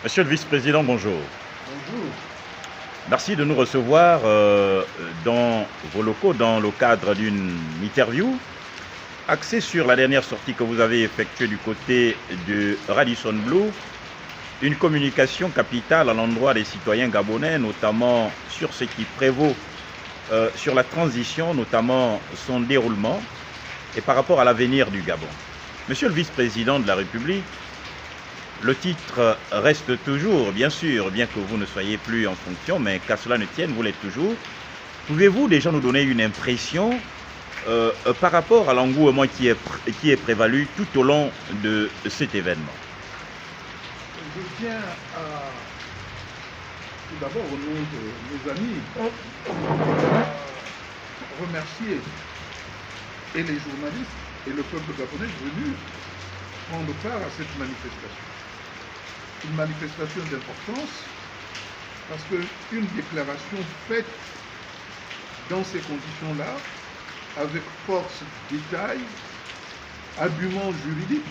Monsieur le vice-président, bonjour. Bonjour. Merci de nous recevoir dans vos locaux dans le cadre d'une interview axée sur la dernière sortie que vous avez effectuée du côté de Radisson Blu, une communication capitale à l'endroit des citoyens gabonais, notamment sur ce qui prévaut sur la transition, notamment son déroulement, et par rapport à l'avenir du Gabon. Monsieur le vice-président de la République, le titre reste toujours, bien sûr, bien que vous ne soyez plus en fonction, mais qu'à cela ne tienne, vous l'êtes toujours. Pouvez-vous déjà nous donner une impression par rapport à l'engouement qui est prévalu tout au long de cet événement? Je tiens à, tout d'abord au nom de mes amis, à remercier et les journalistes et le peuple gabonais venus prendre part à cette manifestation. Une manifestation d'importance parce qu'une déclaration faite dans ces conditions-là, avec force, détail, arguments juridiques,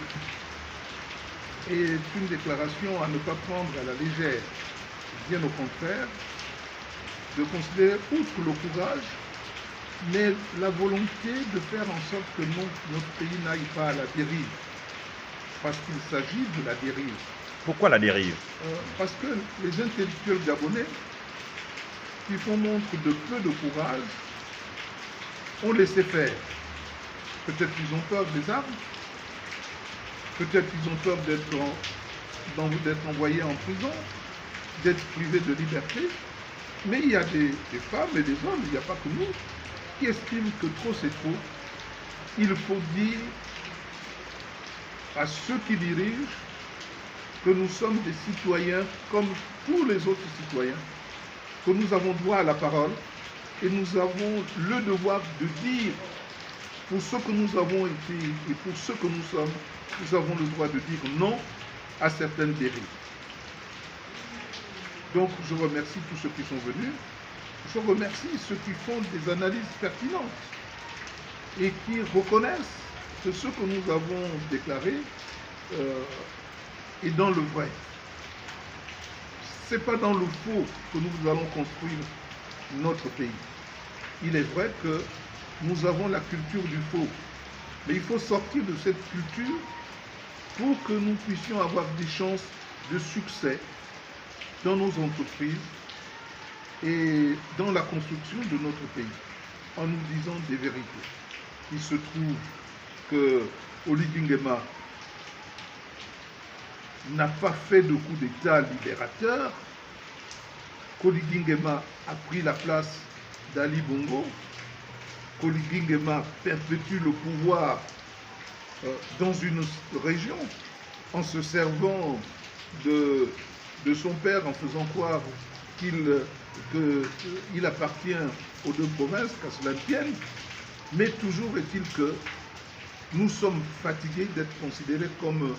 est une déclaration à ne pas prendre à la légère, bien au contraire, de considérer outre le courage, mais la volonté de faire en sorte que notre pays n'aille pas à la dérive, parce qu'il s'agit de la dérive. Pourquoi la dérive? Parce que les intellectuels gabonais, qui font montre de peu de courage, ont laissé faire. Peut-être qu'ils ont peur des armes, peut-être qu'ils ont peur d'être envoyés en prison, d'être privés de liberté, mais il y a des femmes et des hommes, il n'y a pas que nous, qui estiment que trop c'est trop. Il faut dire à ceux qui dirigent que nous sommes des citoyens comme tous les autres citoyens, que nous avons droit à la parole et nous avons le devoir de dire pour ce que nous avons été et pour ce que nous sommes, nous avons le droit de dire non à certaines dérives. Donc je remercie tous ceux qui sont venus, je remercie ceux qui font des analyses pertinentes et qui reconnaissent que ce que nous avons déclaré est dans le vrai. Ce n'est pas dans le faux que nous allons construire notre pays. Il est vrai que nous avons la culture du faux, mais il faut sortir de cette culture pour que nous puissions avoir des chances de succès dans nos entreprises et dans la construction de notre pays, en nous disant des vérités. Il se trouve que Oligui Nguema n'a pas fait de coup d'État libérateur, qu'Oligui Nguema a pris la place d'Ali Bongo, qu'Oligui Nguema perpétue le pouvoir dans une région en se servant de son père, en faisant croire qu'il appartient aux deux provinces, qu'à cela ne tienne. Mais toujours est-il que nous sommes fatigués d'être considérés comme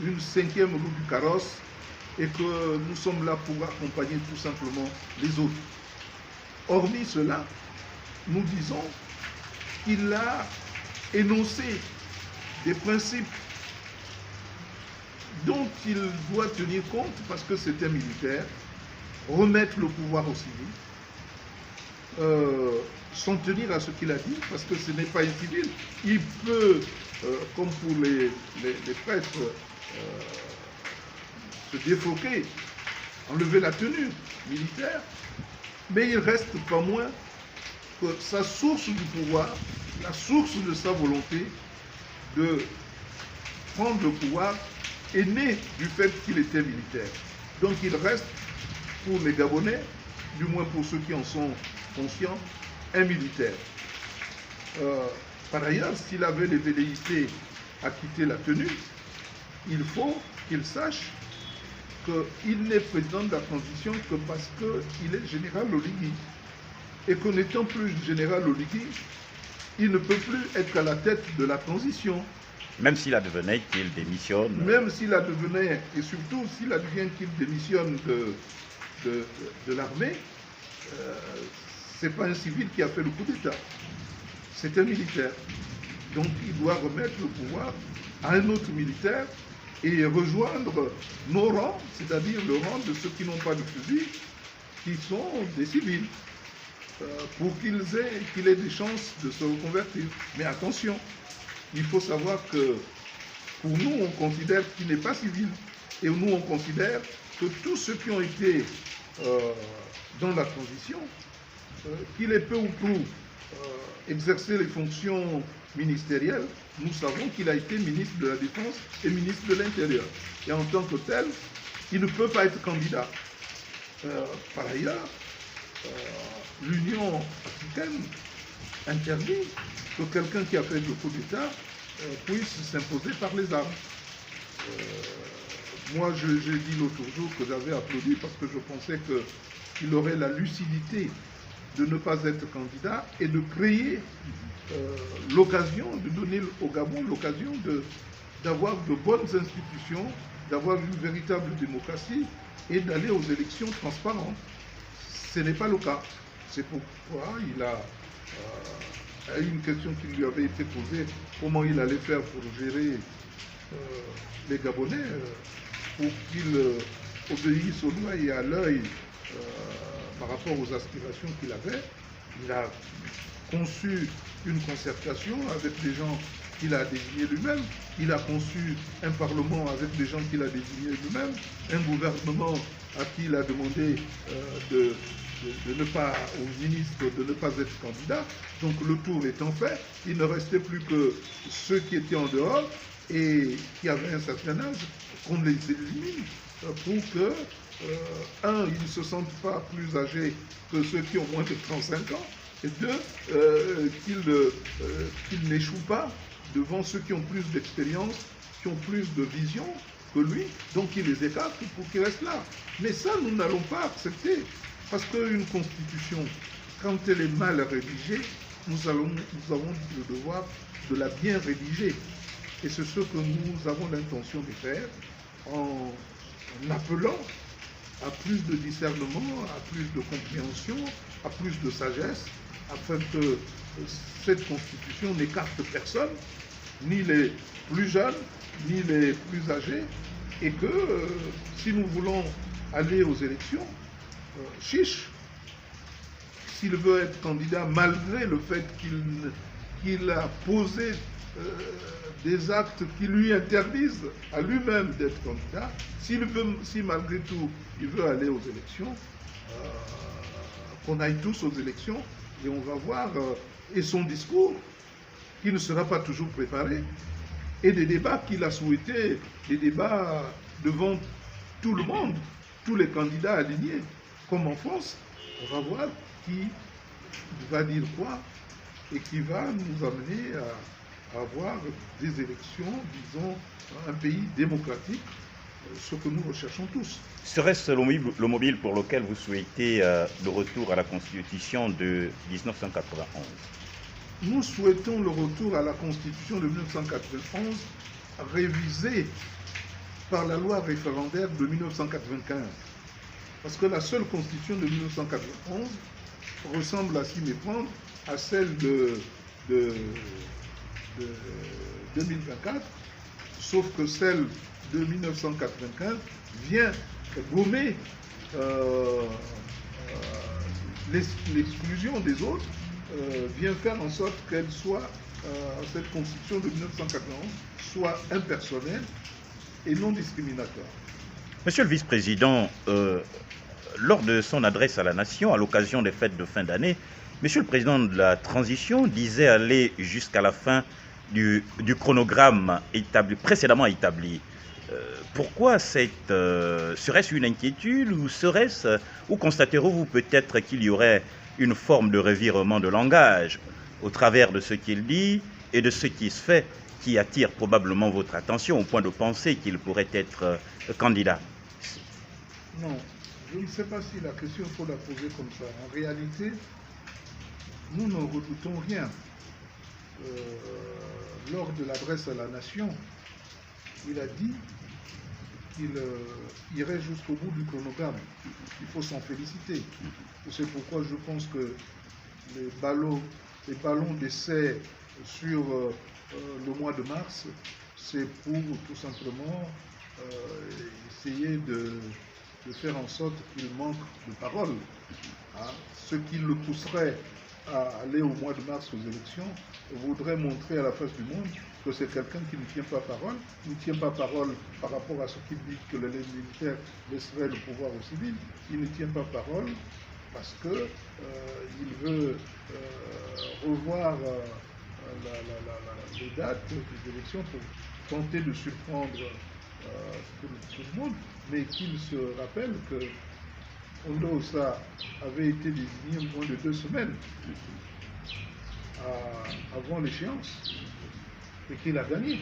une cinquième roue du carrosse et que nous sommes là pour accompagner tout simplement les autres. Hormis cela, nous disons qu'il a énoncé des principes dont il doit tenir compte parce que c'est un militaire, remettre le pouvoir aux civils, s'en tenir à ce qu'il a dit, parce que ce n'est pas un civil. Il peut, comme pour les prêtres, se défroquer, enlever la tenue militaire, mais il reste pas moins que sa source du pouvoir, la source de sa volonté de prendre le pouvoir est née du fait qu'il était militaire. Donc il reste, pour les Gabonais, du moins pour ceux qui en sont conscients, un militaire. Par ailleurs, s'il avait les velléités à quitter la tenue, il faut qu'il sache qu'il n'est président de la transition que parce qu'il est général Oligui. Et qu'en n'étant plus général Oligui, il ne peut plus être à la tête de la transition. Même s'il advenait qu'il démissionne. Même s'il advenait, et surtout s'il advient qu'il démissionne de l'armée, ce n'est pas un civil qui a fait le coup d'État, c'est un militaire. Donc il doit remettre le pouvoir à un autre militaire et rejoindre nos rangs, c'est-à-dire le rang de ceux qui n'ont pas de fusil, qui sont des civils, pour qu'il ait des chances de se reconvertir. Mais attention, il faut savoir que pour nous, on considère qu'il n'est pas civil. Et nous, on considère que tous ceux qui ont été dans la transition, qu'il ait peu ou prou exercé les fonctions ministérielles, nous savons qu'il a été ministre de la Défense et ministre de l'Intérieur. Et en tant que tel, il ne peut pas être candidat. Par ailleurs, l'Union africaine interdit que quelqu'un qui a fait le coup d'État puisse s'imposer par les armes. Moi, j'ai dit l'autre jour que j'avais applaudi parce que je pensais qu'il aurait la lucidité de ne pas être candidat et de créer l'occasion, de donner au Gabon l'occasion d'avoir de bonnes institutions, d'avoir une véritable démocratie et d'aller aux élections transparentes. Ce n'est pas le cas. C'est pourquoi il a une question qui lui avait été posée, comment il allait faire pour gérer les Gabonais, pour qu'ils obéissent au doigt et à l'œil par rapport aux aspirations qu'il avait. Il a conçu une concertation avec les gens qu'il a désignés lui-même. Il a conçu un parlement avec des gens qu'il a désignés lui-même, un gouvernement à qui il a demandé de ne pas, aux ministres de ne pas être candidat. Donc le tour étant fait, il ne restait plus que ceux qui étaient en dehors et qui avaient un certain âge, qu'on les élimine pour que, ils ne se sentent pas plus âgés que ceux qui ont moins de 35 ans, et deux, qu'ils n'échouent pas devant ceux qui ont plus d'expérience, qui ont plus de vision que lui, donc il les écarte pour qu'ils restent là. Mais ça, nous n'allons pas accepter, parce qu'une constitution, quand elle est mal rédigée, nous avons le devoir de la bien rédiger. Et c'est ce que nous avons l'intention de faire en appelant à plus de discernement, à plus de compréhension, à plus de sagesse, afin que cette constitution n'écarte personne, ni les plus jeunes, ni les plus âgés, et que si nous voulons aller aux élections, chiche, s'il veut être candidat, malgré le fait qu'il a posé des actes qui lui interdisent à lui-même d'être candidat, si malgré tout il veut aller aux élections, qu'on aille tous aux élections et on va voir, et son discours, qui ne sera pas toujours préparé, et des débats qu'il a souhaité, des débats devant tout le monde, tous les candidats alignés, comme en France, on va voir qui va dire quoi et qui va nous amener à avoir des élections, disons, un pays démocratique, ce que nous recherchons tous. Serait-ce le mobile pour lequel vous souhaitez le retour à la Constitution de 1991? Nous souhaitons le retour à la Constitution de 1991 révisée par la loi référendaire de 1995. Parce que la seule Constitution de 1991 ressemble à s'y méprendre à celle de 2024, sauf que celle de 1995 vient gommer l'exclusion des autres, vient faire en sorte qu'elle soit, cette constitution de 1991, soit impersonnelle et non discriminatoire. Monsieur le vice-président, lors de son adresse à la nation, à l'occasion des fêtes de fin d'année, monsieur le président de la transition disait aller jusqu'à la fin du chronogramme précédemment établi. Pourquoi serait-ce une inquiétude ou constaterez-vous peut-être qu'il y aurait une forme de revirement de langage au travers de ce qu'il dit et de ce qui se fait qui attire probablement votre attention au point de penser qu'il pourrait être candidat? Non, je ne sais pas si la question faut la poser comme ça. En réalité, nous ne redoutons rien. Lors de l'adresse à la nation, il a dit qu'il irait jusqu'au bout du chronogramme. Il faut s'en féliciter. C'est pourquoi je pense que les ballons d'essai sur le mois de mars c'est pour tout simplement essayer de faire en sorte qu'il manque de parole. Hein. Ce qui le pousserait à aller au mois de mars aux élections voudrait montrer à la face du monde que c'est quelqu'un qui ne tient pas parole, ne tient pas parole par rapport à ce qu'il dit que les militaires laisseraient le pouvoir aux civils, il ne tient pas parole parce que il veut revoir les dates des élections pour tenter de surprendre tout le monde, mais qu'il se rappelle que Ondo Ossa avait été désigné moins de 2 semaines avant l'échéance et qu'il a gagné.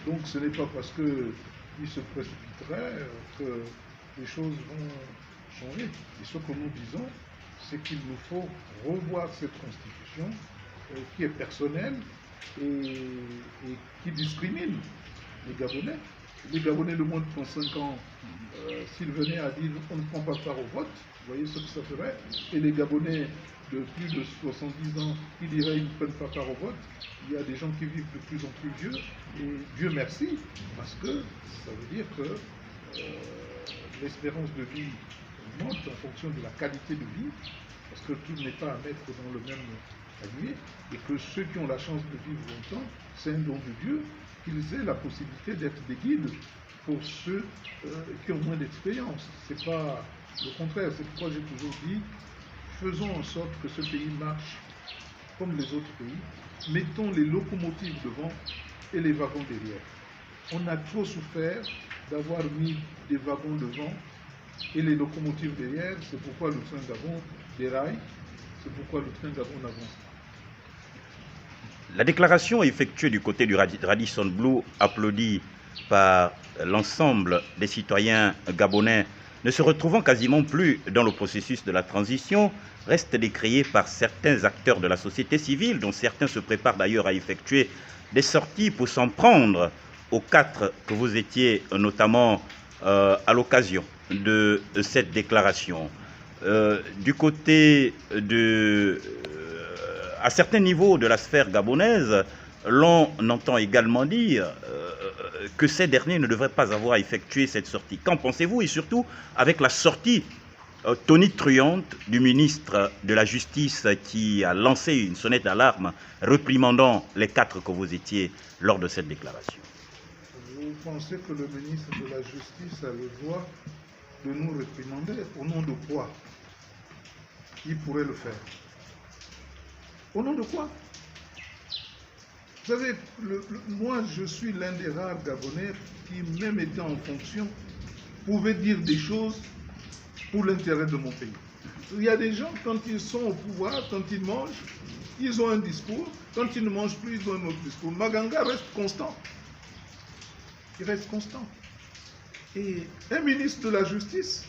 Donc ce n'est pas parce qu'il se précipiterait que les choses vont changer. Et ce que nous disons, c'est qu'il nous faut revoir cette constitution qui est personnelle et qui discrimine les Gabonais. Les Gabonais de moins de 35 ans, s'ils venaient à dire on ne prend pas part au vote, vous voyez ce que ça ferait. Et les Gabonais de plus de 70 ans qui diraient ils ne prennent pas part au vote, il y a des gens qui vivent de plus en plus vieux. Et Dieu merci, parce que ça veut dire que l'espérance de vie monte en fonction de la qualité de vie, parce que tout n'est pas à mettre dans le même panier, et que ceux qui ont la chance de vivre longtemps, c'est un don de Dieu, qu'ils aient la possibilité d'être des guides pour ceux qui ont moins d'expérience. C'est pas le contraire, c'est pourquoi j'ai toujours dit, faisons en sorte que ce pays marche comme les autres pays, mettons les locomotives devant et les wagons derrière. On a trop souffert d'avoir mis des wagons devant et les locomotives derrière, c'est pourquoi le train Gabon déraille, c'est pourquoi le train Gabon n'avance pas. La déclaration effectuée du côté du Radisson Blu, applaudie par l'ensemble des citoyens gabonais, ne se retrouvant quasiment plus dans le processus de la transition, reste décriée par certains acteurs de la société civile, dont certains se préparent d'ailleurs à effectuer des sorties pour s'en prendre aux 4 que vous étiez notamment à l'occasion de cette déclaration. Du côté de... à certains niveaux de la sphère gabonaise, l'on entend également dire que ces derniers ne devraient pas avoir effectué cette sortie. Qu'en pensez-vous? Et surtout avec la sortie tonitruante du ministre de la Justice qui a lancé une sonnette d'alarme réprimandant les 4 que vous étiez lors de cette déclaration. Vous pensez que le ministre de la Justice a le droit de nous réprimander? Au nom de quoi il pourrait le faire? Au nom de quoi? Vous savez, moi je suis l'un des rares Gabonais qui, même étant en fonction, pouvait dire des choses pour l'intérêt de mon pays. Il y a des gens, quand ils sont au pouvoir, quand ils mangent, ils ont un discours. Quand ils ne mangent plus, ils ont un autre discours. Maganga reste constant. Il reste constant. Et un ministre de la Justice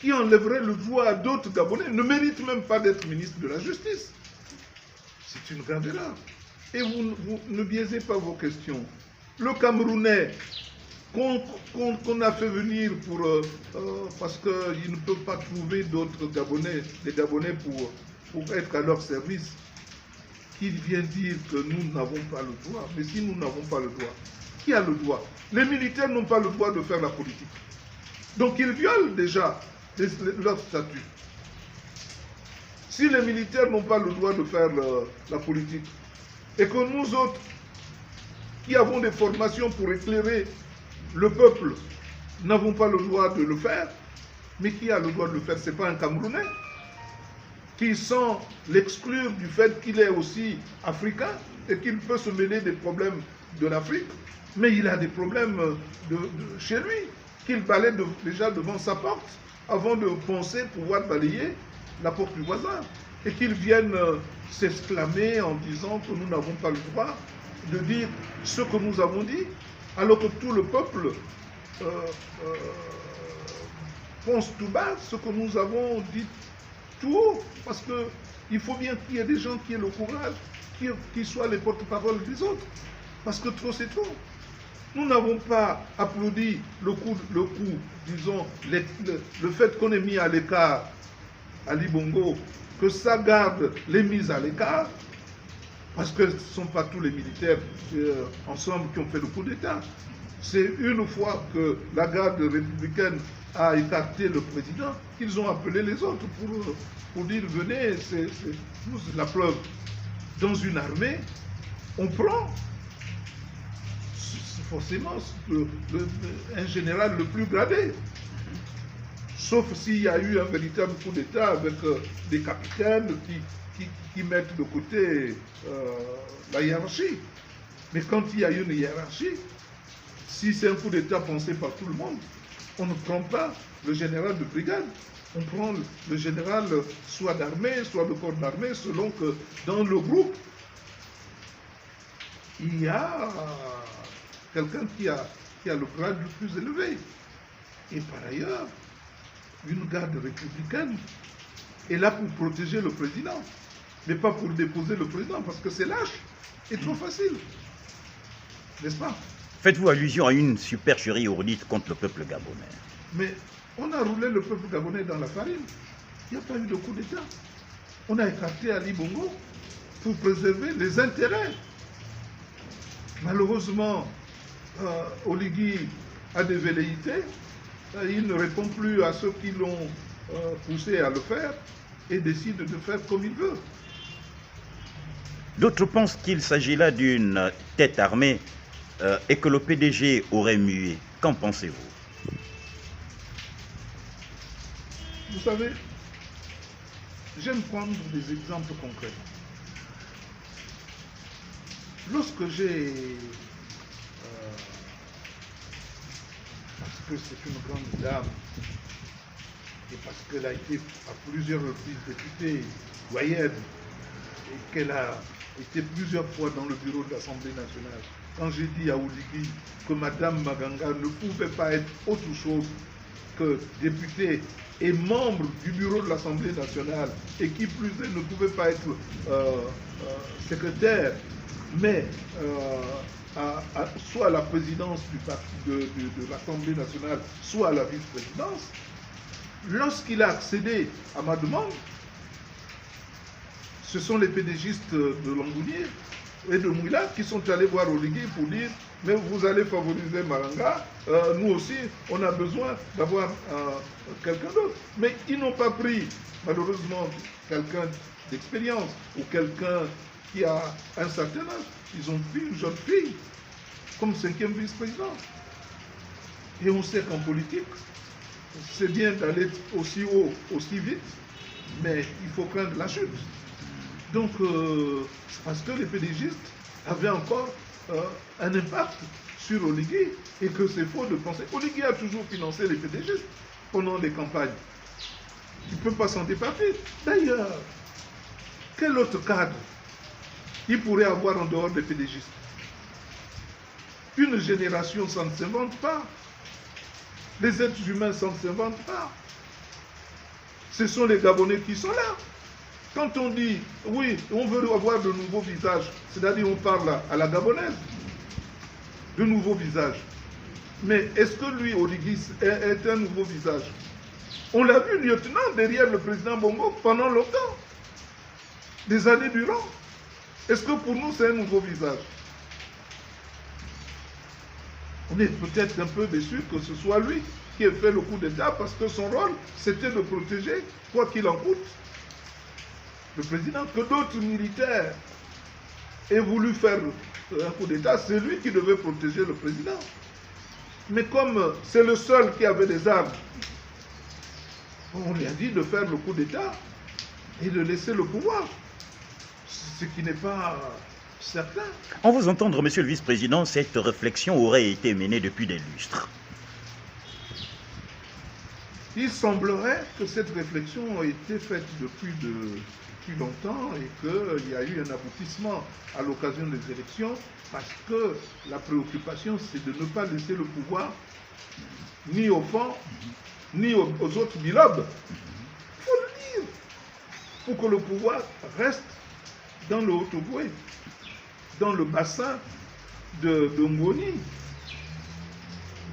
qui enlèverait le droit à d'autres Gabonais ne mérite même pas d'être ministre de la Justice. C'est une grave erreur. Et vous ne biaisez pas vos questions. Le Camerounais qu'on a fait venir parce qu'il ne peut pas trouver d'autres Gabonais, des Gabonais pour être à leur service, qui vient dire que nous n'avons pas le droit. Mais si nous n'avons pas le droit, qui a le droit? Les militaires n'ont pas le droit de faire la politique. Donc ils violent déjà leur statut. Si les militaires n'ont pas le droit de faire la politique, et que nous autres, qui avons des formations pour éclairer le peuple, n'avons pas le droit de le faire, mais qui a le droit de le faire? Ce n'est pas un Camerounais qui sent l'exclure du fait qu'il est aussi africain et qu'il peut se mêler des problèmes de l'Afrique, mais il a des problèmes chez lui, qu'il balaie déjà devant sa porte avant de penser pouvoir balayer la porte du voisin, et qu'ils viennent s'exclamer en disant que nous n'avons pas le droit de dire ce que nous avons dit, alors que tout le peuple pense tout bas ce que nous avons dit tout haut, parce qu'il faut bien qu'il y ait des gens qui aient le courage, qui soient les porte-parole des autres, parce que trop c'est trop. Nous n'avons pas applaudi le coup, disons, le fait qu'on ait mis à l'écart Ali Bongo, que ça garde les mises à l'écart, Parce que ce ne sont pas tous les militaires ensemble qui ont fait le coup d'État. C'est une fois que la garde républicaine a écarté le président qu'ils ont appelé les autres pour dire venez, c'est la preuve. Dans une armée, on prend forcément un général le plus gradé. Sauf s'il y a eu un véritable coup d'État avec des capitaines qui mettent de côté la hiérarchie. Mais quand il y a une hiérarchie, si c'est un coup d'État pensé par tout le monde, on ne prend pas le général de brigade. On prend le général soit d'armée, soit de corps d'armée, selon que dans le groupe, il y a quelqu'un qui a le grade le plus élevé. Et par ailleurs, une garde républicaine est là pour protéger le président, mais pas pour déposer le président, parce que c'est lâche et trop facile. N'est-ce pas? Faites-vous allusion à une supercherie ourdite contre le peuple gabonais? Mais on a roulé le peuple gabonais dans la farine. Il n'y a pas eu de coup d'État. On a écarté Ali Bongo pour préserver les intérêts. Malheureusement, Oligui a des velléités. Il ne répond plus à ceux qui l'ont poussé à le faire et décide de faire comme il veut. D'autres pensent qu'il s'agit là d'une tête armée et que le PDG aurait mué. Qu'en pensez-vous? Vous savez, j'aime prendre des exemples concrets. Lorsque j'ai... parce que c'est une grande dame, et parce qu'elle a été à plusieurs reprises députée doyenne, et qu'elle a été plusieurs fois dans le bureau de l'Assemblée nationale, quand j'ai dit à Oligui que Madame Maganga ne pouvait pas être autre chose que députée et membre du bureau de l'Assemblée nationale, et qui plus est ne pouvait pas être secrétaire, mais soit à la présidence de l'Assemblée nationale, soit à la vice-présidence, lorsqu'il a accédé à ma demande, ce sont les PDGistes de Langounier et de Mouila qui sont allés voir Oligui pour dire « mais vous allez favoriser Maranga, nous aussi on a besoin d'avoir quelqu'un d'autre ». Mais ils n'ont pas pris malheureusement quelqu'un d'expérience ou quelqu'un qui a un certain âge. Ils ont pris une jeune fille comme 5e vice-président. Et on sait qu'en politique, c'est bien d'aller aussi haut, aussi vite, mais il faut craindre la chute. Donc, parce que les PDGistes avaient encore un impact sur Oligui et que c'est faux de penser. Oligui a toujours financé les PDGistes pendant les campagnes. Il ne peut pas s'en départir. D'ailleurs, quel autre cadre il pourrait avoir en dehors des PDGistes? Une génération, ça ne s'invente pas. Les êtres humains, ça ne s'invente pas. Ce sont les Gabonais qui sont là. Quand on dit, oui, on veut avoir de nouveaux visages, c'est-à-dire on parle à la gabonaise, de nouveaux visages. Mais est-ce que lui, Oligui, est un nouveau visage? On l'a vu lieutenant derrière le président Bongo pendant longtemps, des années durant. Est-ce que pour nous, c'est un nouveau visage? On est peut-être un peu déçu que ce soit lui qui ait fait le coup d'État parce que son rôle, c'était de protéger, quoi qu'il en coûte, le président. Que d'autres militaires aient voulu faire un coup d'État, c'est lui qui devait protéger le président. Mais comme c'est le seul qui avait des armes, on lui a dit de faire le coup d'État et de laisser le pouvoir. Ce qui n'est pas certain. En vous entendre, monsieur le vice-président, cette réflexion aurait été menée depuis des lustres. Il semblerait que cette réflexion a été faite depuis longtemps et qu'il y a eu un aboutissement à l'occasion des élections parce que la préoccupation, c'est de ne pas laisser le pouvoir ni au fond, ni aux autres bilobes. Il faut le dire. Pour que le pouvoir reste dans le Haut-Ogooué, dans le bassin de Ngoni.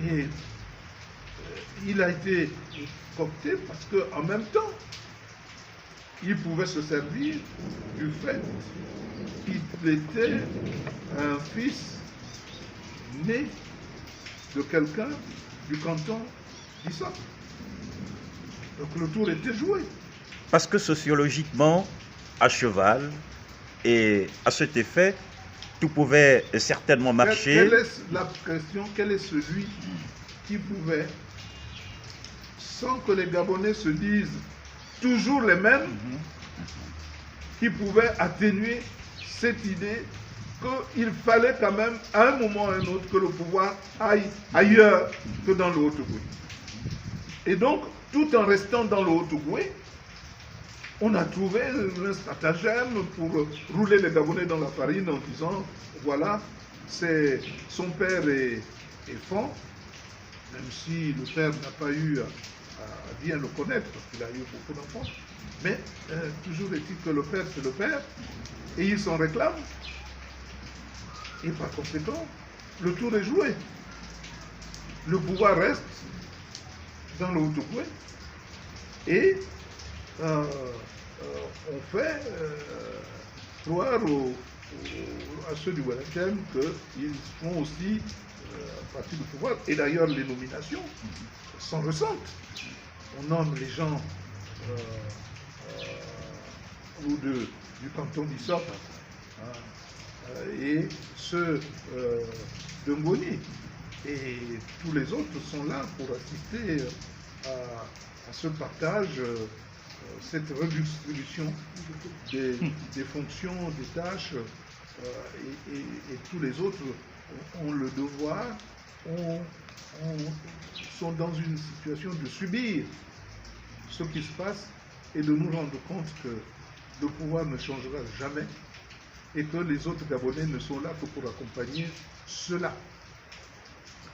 Et il a été coopté parce qu'en même temps, il pouvait se servir du fait qu'il était un fils né de quelqu'un du canton d'Issop. Donc le tour était joué. Parce que sociologiquement, à cheval, et à cet effet, tout pouvait certainement marcher. Quelle est la question? Quel est celui qui pouvait, sans que les Gabonais se disent toujours les mêmes, qui pouvait atténuer cette idée qu'il fallait quand même, à un moment ou à un autre, que le pouvoir aille ailleurs que dans le Haut-Ogooué. Et donc, tout en restant dans le Haut-Ogooué, on a trouvé un stratagème pour rouler les Gabonais dans la farine en disant, voilà, son père est fort, même si le père n'a pas eu à bien le connaître, parce qu'il a eu beaucoup d'enfants. Mais toujours est-il que le père, c'est le père, et il s'en réclame. Et par conséquent, le tour est joué. Le pouvoir reste dans le Haut-Ogooué. Et on fait croire à ceux du Wellington qu'ils font aussi partie du pouvoir. Et d'ailleurs, les nominations s'en ressentent. On nomme les gens du canton d'Issop et ceux de Ngoni. Et tous les autres sont là pour assister à ce partage, cette redistribution des fonctions, des tâches, et tous les autres ont le devoir, sont dans une situation de subir ce qui se passe et de nous rendre compte que le pouvoir ne changera jamais et que les autres Gabonais ne sont là que pour accompagner cela.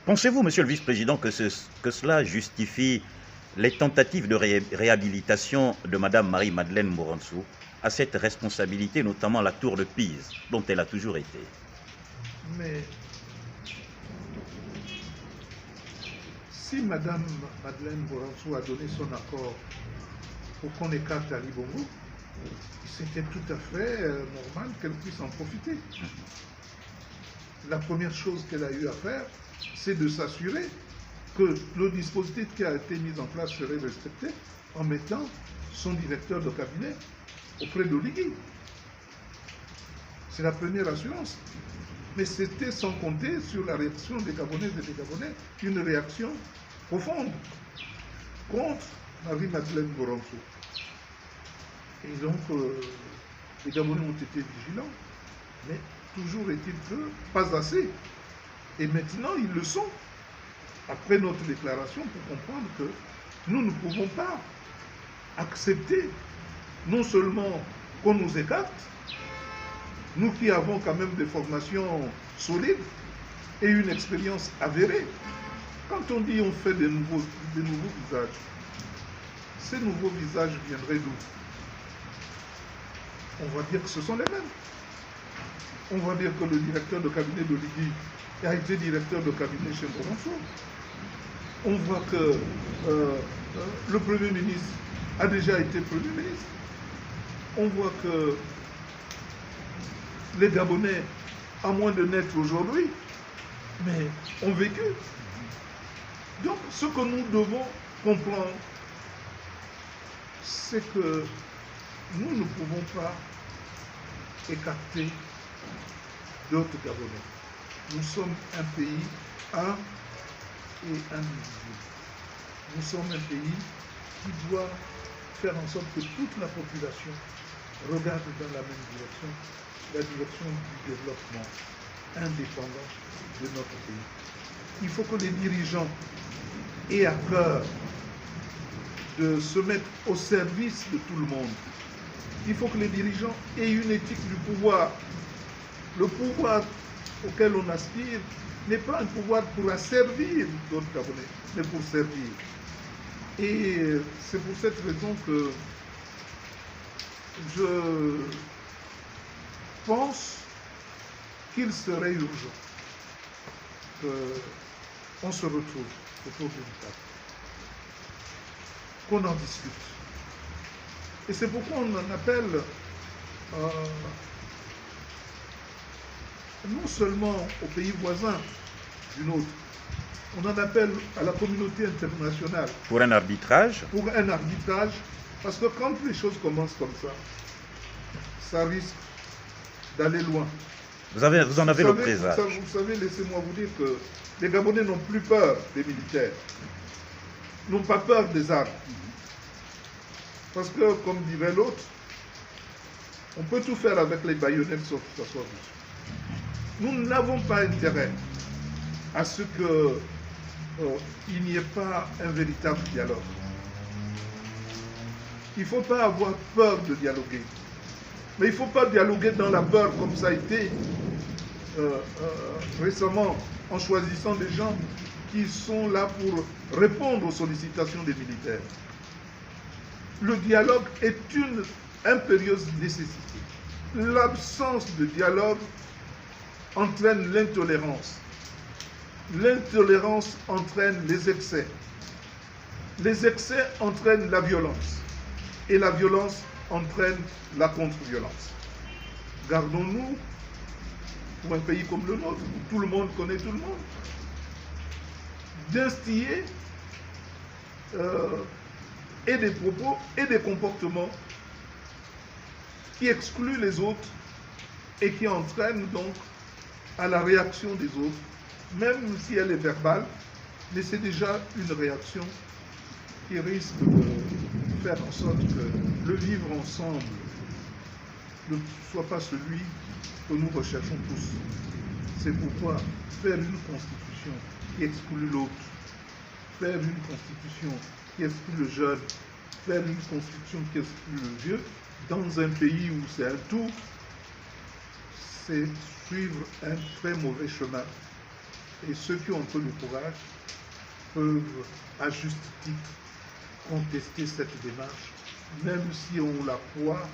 Pensez-vous, monsieur le vice-président, que cela justifie les tentatives de réhabilitation de Mme Marie-Madeleine Mouransou à cette responsabilité, notamment la tour de Pise, dont elle a toujours été? Mais si Mme Madeleine Mouransou a donné son accord pour qu'on écarte Ali Bongo, c'était tout à fait normal qu'elle puisse en profiter. La première chose qu'elle a eu à faire, c'est de s'assurer que le dispositif qui a été mis en place serait respecté en mettant son directeur de cabinet auprès d'Oligui. C'est la première assurance. Mais c'était sans compter sur la réaction des Gabonaises et des Gabonais, une réaction profonde contre Marie-Madeleine Mouransou. Et donc, les Gabonais ont été vigilants, mais toujours est-il que pas assez. Et maintenant, ils le sont, après notre déclaration, pour comprendre que nous ne pouvons pas accepter non seulement qu'on nous écarte, nous qui avons quand même des formations solides et une expérience avérée. Quand on dit on fait des nouveaux visages, ces nouveaux visages viendraient d'où? On va dire que ce sont les mêmes. On va dire que le directeur de cabinet d'Oligui a été directeur de cabinet chez Mouransou. On voit que le Premier ministre a déjà été Premier ministre. On voit que les Gabonais, à moins de naître aujourd'hui, mais ont vécu. Donc, ce que nous devons comprendre, c'est que nous ne pouvons pas écarter d'autres Gabonais. Nous sommes un pays un et indivisible. Nous sommes un pays qui doit faire en sorte que toute la population regarde dans la même direction, la direction du développement indépendant de notre pays. Il faut que les dirigeants aient à cœur de se mettre au service de tout le monde. Il faut que les dirigeants aient une éthique du pouvoir. Le pouvoir auquel on aspire n'est pas un pouvoir pour asservir d'autres Gabonais, mais pour servir. Et c'est pour cette raison que je pense qu'il serait urgent qu'on se retrouve autour d'une table, qu'on en discute, Et c'est pourquoi on en appelle non seulement aux pays voisins du nôtre, on en appelle à la communauté internationale. Pour un arbitrage? Pour un arbitrage, parce que quand les choses commencent comme ça risque d'aller loin. Vous en avez le présage. Vous savez, laissez-moi vous dire que les Gabonais n'ont plus peur des militaires, n'ont pas peur des armes. Parce que, comme dirait l'autre, on peut tout faire avec les baïonnettes sauf que ça soit juste. Nous n'avons pas intérêt à ce qu'il n'y ait pas un véritable dialogue. Il ne faut pas avoir peur de dialoguer. Mais il ne faut pas dialoguer dans la peur comme ça a été récemment en choisissant des gens qui sont là pour répondre aux sollicitations des militaires. Le dialogue est une impérieuse nécessité. L'absence de dialogue entraîne l'intolérance. L'intolérance entraîne les excès. Les excès entraînent la violence. Et la violence entraîne la contre-violence. Gardons-nous, pour un pays comme le nôtre, où tout le monde connaît tout le monde, d'instiller et des propos et des comportements qui excluent les autres et qui entraînent donc à la réaction des autres, même si elle est verbale, mais c'est déjà une réaction qui risque de faire en sorte que le vivre ensemble ne soit pas celui que nous recherchons tous. C'est pourquoi faire une constitution qui exclut l'autre, faire une constitution qui exclut le jeune, faire une constitution qui exclut le vieux, dans un pays où c'est un tout, c'est suivre un très mauvais chemin. Et ceux qui ont peu de courage peuvent, à juste titre, contester cette démarche, même si on la croit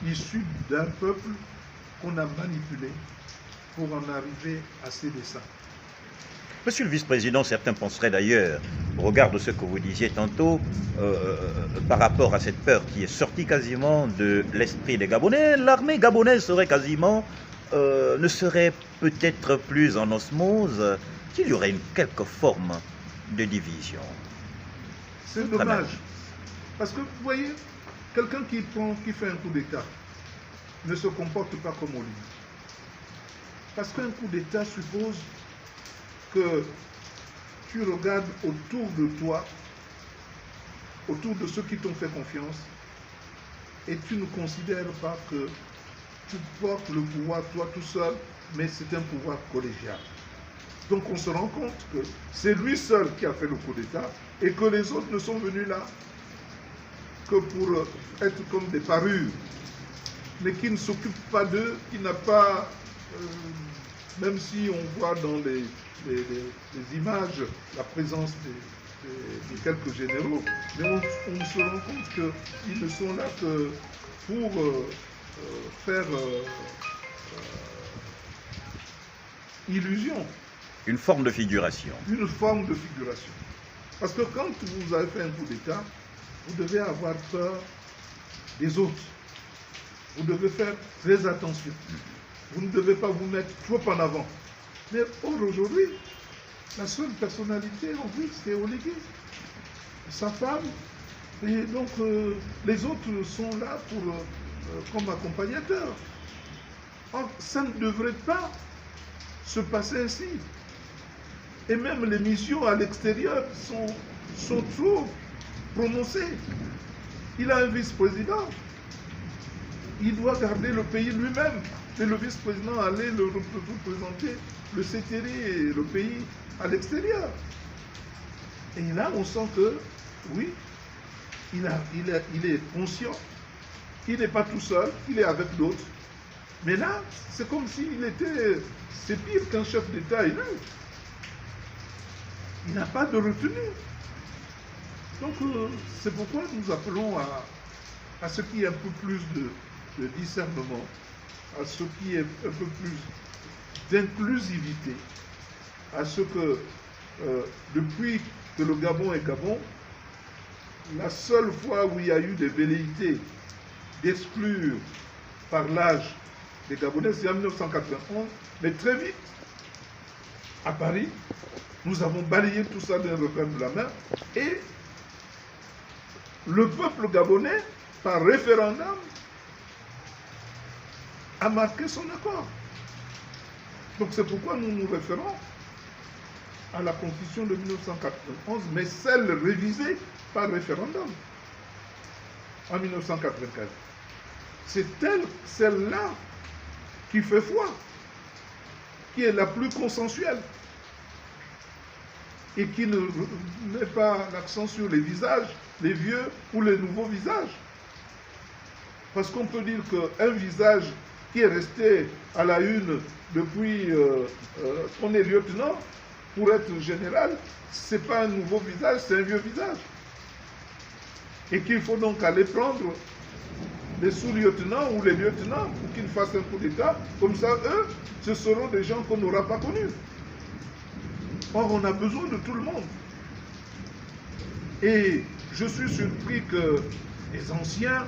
issue d'un peuple qu'on a manipulé pour en arriver à ses desseins. Monsieur le vice-président, certains penseraient d'ailleurs, au regard de ce que vous disiez tantôt, par rapport à cette peur qui est sortie quasiment de l'esprit des Gabonais, l'armée gabonaise serait quasiment, ne serait peut-être plus en osmose, qu'il y aurait quelque forme de division. C'est dommage. Parce que, vous voyez, quelqu'un qui fait un coup d'État ne se comporte pas comme on dit. Parce qu'un coup d'État suppose que tu regardes autour de toi, autour de ceux qui t'ont fait confiance, et tu ne considères pas que tu portes le pouvoir toi tout seul, mais c'est un pouvoir collégial. Donc on se rend compte que c'est lui seul qui a fait le coup d'État et que les autres ne sont venus là que pour être comme des parures, mais qui ne s'occupent pas d'eux, qui n'a pas, même si on voit dans les images la présence de quelques généraux, mais on se rend compte qu'ils ne sont là que pour faire illusion. Une forme de figuration. Une forme de figuration. Parce que quand vous avez fait un coup d'État, vous devez avoir peur des autres. Vous devez faire très attention. Vous ne devez pas vous mettre trop en avant. Mais aujourd'hui, la seule personnalité en plus, c'est Oligui. Sa femme. Et donc, les autres sont là pour, comme accompagnateurs. Or, ça ne devrait pas se passer ainsi. Et même les missions à l'extérieur sont trop prononcées. Il a un vice-président. Il doit garder le pays lui-même. Mais le vice-président allait le représenter, le CTR et le pays à l'extérieur. Et là, on sent que, oui, il est conscient qu'il n'est pas tout seul, qu'il est avec d'autres. Mais là, c'est comme s'il était, c'est pire qu'un chef d'État élu. Il n'a pas de retenue. Donc, c'est pourquoi nous appelons à ce qu'il y ait un peu plus de discernement, à ce qu'il y ait un peu plus d'inclusivité, à ce que, depuis que le Gabon est Gabon, la seule fois où il y a eu des velléités d'exclure par l'âge des Gabonais, c'est en 1991, mais très vite, à Paris, nous avons balayé tout ça d'un revers de la main et le peuple gabonais, par référendum, a marqué son accord. Donc c'est pourquoi nous nous référons à la Constitution de 1991, mais celle révisée par référendum en 1995. C'est celle-là qui fait foi, qui est la plus consensuelle et qui ne met pas l'accent sur les visages, les vieux ou les nouveaux visages. Parce qu'on peut dire qu'un visage qui est resté à la une depuis qu'on est lieutenant, pour être général, ce n'est pas un nouveau visage, c'est un vieux visage. Et qu'il faut donc aller prendre les sous-lieutenants ou les lieutenants pour qu'ils fassent un coup d'État. Comme ça, eux, ce seront des gens qu'on n'aura pas connus. Or, on a besoin de tout le monde. Et je suis surpris que les anciens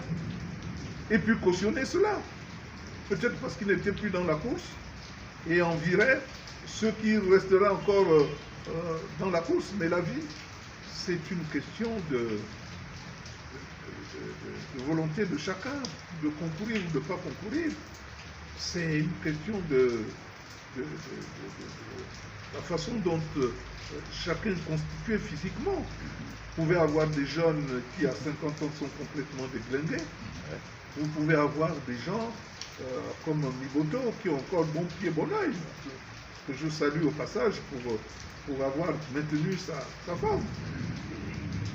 aient pu cautionner cela. Peut-être parce qu'ils n'étaient plus dans la course et en viraient ceux qui resteraient encore dans la course. Mais la vie, c'est une question de volonté de chacun, de concourir ou de ne pas concourir. C'est une question de la façon dont chacun est constitué physiquement. Vous pouvez avoir des jeunes qui à 50 ans sont complètement déglingués. Vous pouvez avoir des gens comme Miboto qui ont encore bon pied, bon oeil, que je salue au passage pour avoir maintenu sa forme.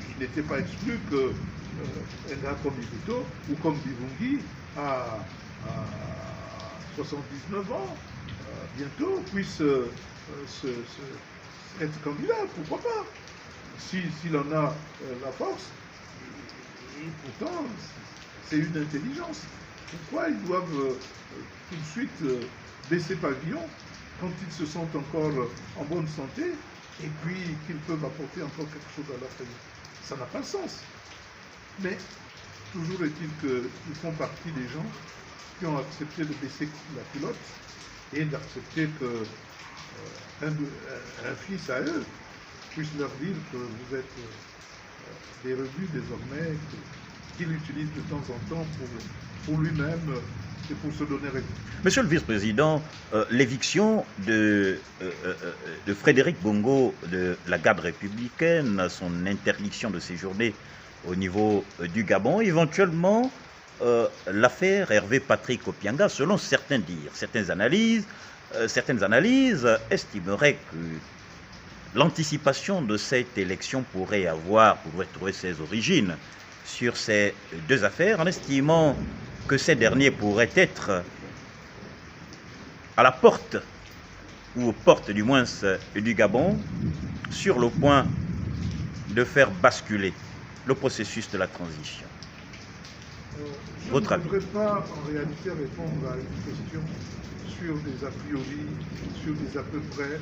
Il n'était pas exclu qu'un gars comme Miboto ou comme Bivungi à 79 ans bientôt puisse être candidat, pourquoi pas, s'il en a la force. Et pourtant, c'est une intelligence. Pourquoi ils doivent tout de suite baisser pavillon quand ils se sentent encore en bonne santé et puis qu'ils peuvent apporter encore quelque chose à leur pays? Ça n'a pas de sens. Mais toujours est-il qu'ils font partie des gens qui ont accepté de baisser la culotte et d'accepter qu'un fils à eux puisse leur dire que vous êtes des rebuts désormais, qu'il utilise de temps en temps pour lui-même et pour se donner raison. Monsieur le vice-président, l'éviction de Frédéric Bongo de la garde républicaine, son interdiction de séjourner au niveau du Gabon, éventuellement l'affaire Hervé Patrick Opianga, selon certains dires, certaines analyses estimeraient que l'anticipation de cette élection pourrait trouver ses origines sur ces deux affaires, en estimant que ces derniers pourraient être à la porte, ou aux portes du moins du Gabon, sur le point de faire basculer le processus de la transition. Votre avis? Je ne voudrais pas en réalité répondre à une question sur des a priori, sur des à peu près.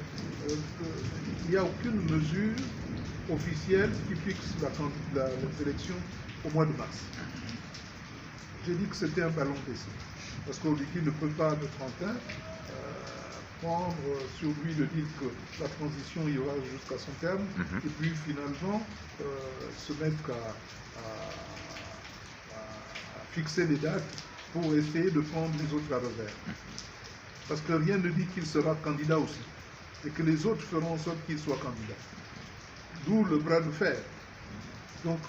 Il n'y a aucune mesure officielle qui fixe les élections au mois de mars. J'ai dit que c'était un ballon d'essai, parce qu'Oligui ne peut pas, de 31, prendre sur lui le dire que la transition ira jusqu'à son terme, et puis finalement se mettre à fixer les dates pour essayer de prendre les autres à revers. Parce que rien ne dit qu'il sera candidat aussi, et que les autres feront en sorte qu'il soit candidat. D'où le bras de fer. Donc,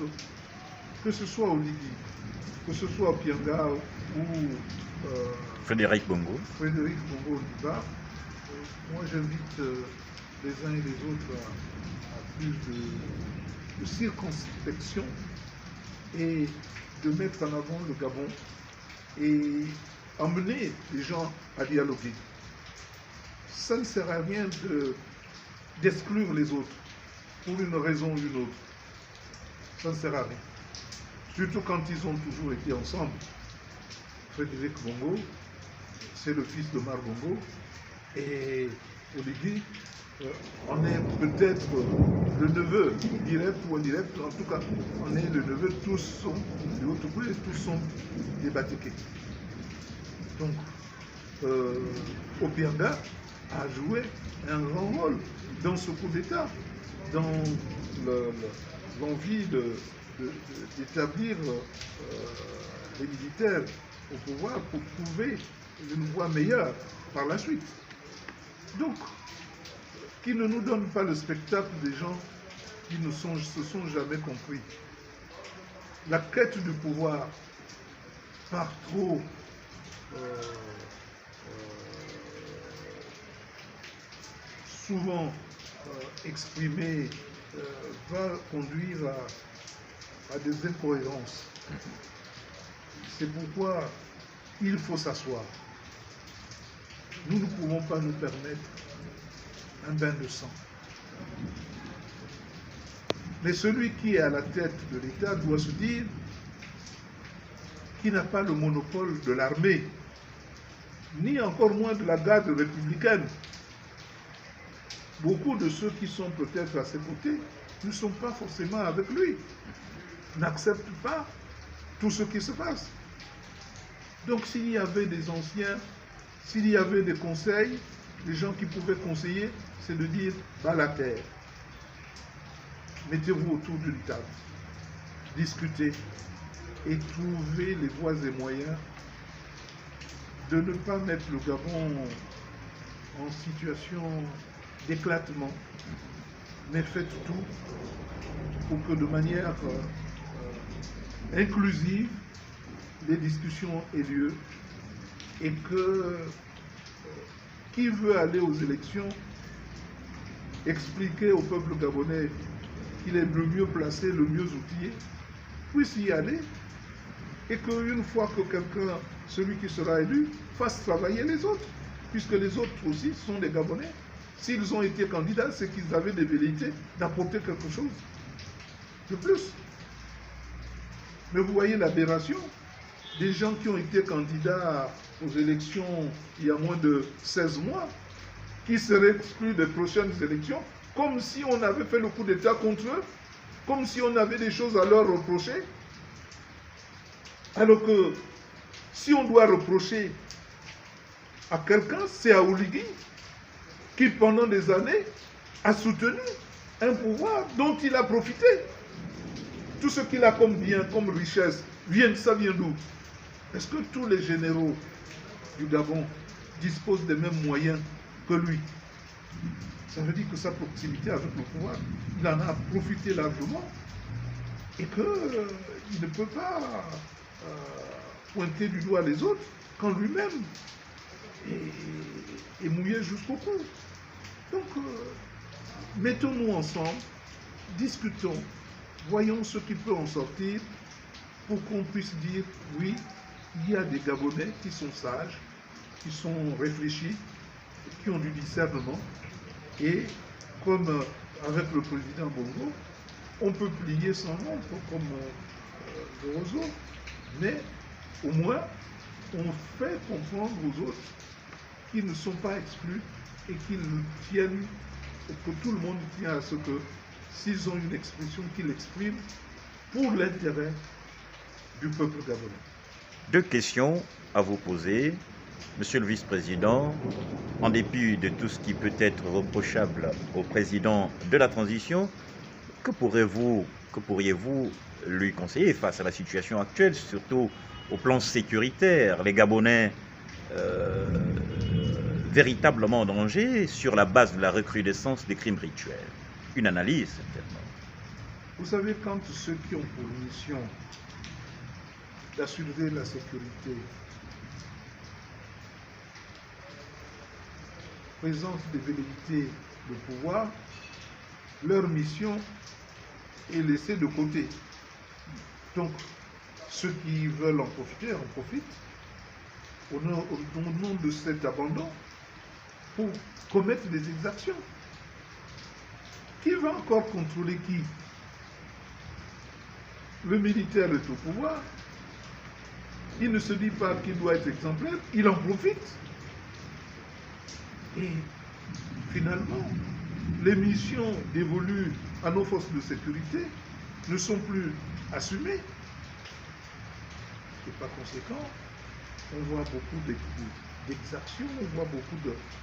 que ce soit Oligui, que ce soit Opianga ou Frédéric Bongo Ondimba, moi j'invite les uns et les autres à plus de circonspection et de mettre en avant le Gabon et emmener les gens à dialoguer. Ça ne sert à rien d'exclure les autres pour une raison ou une autre. Ça ne sert à rien. Surtout quand ils ont toujours été ensemble. Frédéric Bongo, c'est le fils de Mar Bongo, et Oligui, on est peut-être le neveu, direct ou indirect, en tout cas, on est le neveu, tous sont, de l'autre côté, tous sont des Batiké. Donc, Obianga a joué un grand rôle dans ce coup d'État, dans l'envie d'établir les militaires au pouvoir pour trouver une voie meilleure par la suite. Donc, qui ne nous donne pas le spectacle des gens qui ne se sont jamais compris. La quête du pouvoir par trop souvent exprimée va conduire à des incohérences. C'est pourquoi il faut s'asseoir. Nous ne pouvons pas nous permettre un bain de sang. Mais celui qui est à la tête de l'État doit se dire qu'il n'a pas le monopole de l'armée, ni encore moins de la garde républicaine. Beaucoup de ceux qui sont peut-être à ses côtés ne sont pas forcément avec lui, n'acceptent pas tout ce qui se passe. Donc s'il y avait des anciens, s'il y avait des conseils, les gens qui pouvaient conseiller, c'est de dire bas la terre. Mettez-vous autour d'une table, discutez et trouvez les voies et moyens de ne pas mettre le Gabon en situation d'éclatement, mais faites tout pour que de manière inclusive, les discussions aient lieu et que qui veut aller aux élections expliquer au peuple gabonais qu'il est le mieux placé, le mieux outillé, puisse y aller et qu'une fois que quelqu'un, celui qui sera élu, fasse travailler les autres, puisque les autres aussi sont des Gabonais. S'ils ont été candidats, c'est qu'ils avaient des velléités d'apporter quelque chose de plus. Mais vous voyez l'aberration des gens qui ont été candidats aux élections il y a moins de 16 mois, qui seraient exclus des prochaines élections, comme si on avait fait le coup d'État contre eux, comme si on avait des choses à leur reprocher. Alors que si on doit reprocher à quelqu'un, c'est à Oligui, qui pendant des années a soutenu un pouvoir dont il a profité. Tout ce qu'il a comme bien, comme richesse, ça vient d'où? Est-ce que tous les généraux du Gabon disposent des mêmes moyens que lui? Ça veut dire que sa proximité avec le pouvoir, il en a profité largement et qu'il ne peut pas pointer du doigt les autres quand lui-même est mouillé jusqu'au cou. Donc, mettons-nous ensemble, discutons, voyons ce qui peut en sortir pour qu'on puisse dire oui, il y a des Gabonais qui sont sages, qui sont réfléchis, qui ont du discernement. Et comme avec le président Bongo, on peut plier son ombre comme le roseau, mais au moins on fait comprendre aux autres qu'ils ne sont pas exclus et qu'ils tiennent, et que tout le monde tient à ce que s'ils ont une expression, qu'ils l'expriment pour l'intérêt du peuple gabonais. Deux questions à vous poser. Monsieur le vice-président, en dépit de tout ce qui peut être reprochable au président de la transition, que pourriez-vous lui conseiller face à la situation actuelle, surtout au plan sécuritaire, les Gabonais véritablement en danger sur la base de la recrudescence des crimes rituels? Une analyse, certainement. Vous savez, quand ceux qui ont pour mission d'assurer la sécurité présentent des velléités de pouvoir, leur mission est laissée de côté. Donc, ceux qui veulent en profiter, en profitent au nom de cet abandon pour commettre des exactions. Qui va encore contrôler qui? Le militaire est au pouvoir. Il ne se dit pas qu'il doit être exemplaire, il en profite. Et finalement, les missions dévolues à nos forces de sécurité ne sont plus assumées. Et par conséquent, on voit beaucoup d'exactions, on voit beaucoup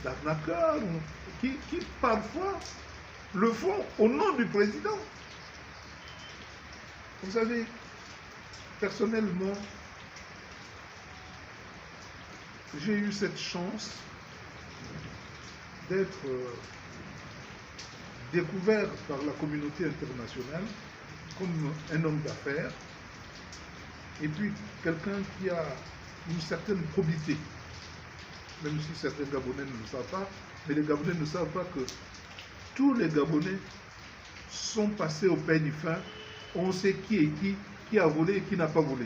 d'arnaqueurs qui parfois le font au nom du président. Vous savez, personnellement, j'ai eu cette chance d'être découvert par la communauté internationale comme un homme d'affaires et puis quelqu'un qui a une certaine probité, même si certains Gabonais ne le savent pas, mais les Gabonais ne savent pas que tous les Gabonais sont passés au peigne fin, on sait qui a volé et qui n'a pas volé.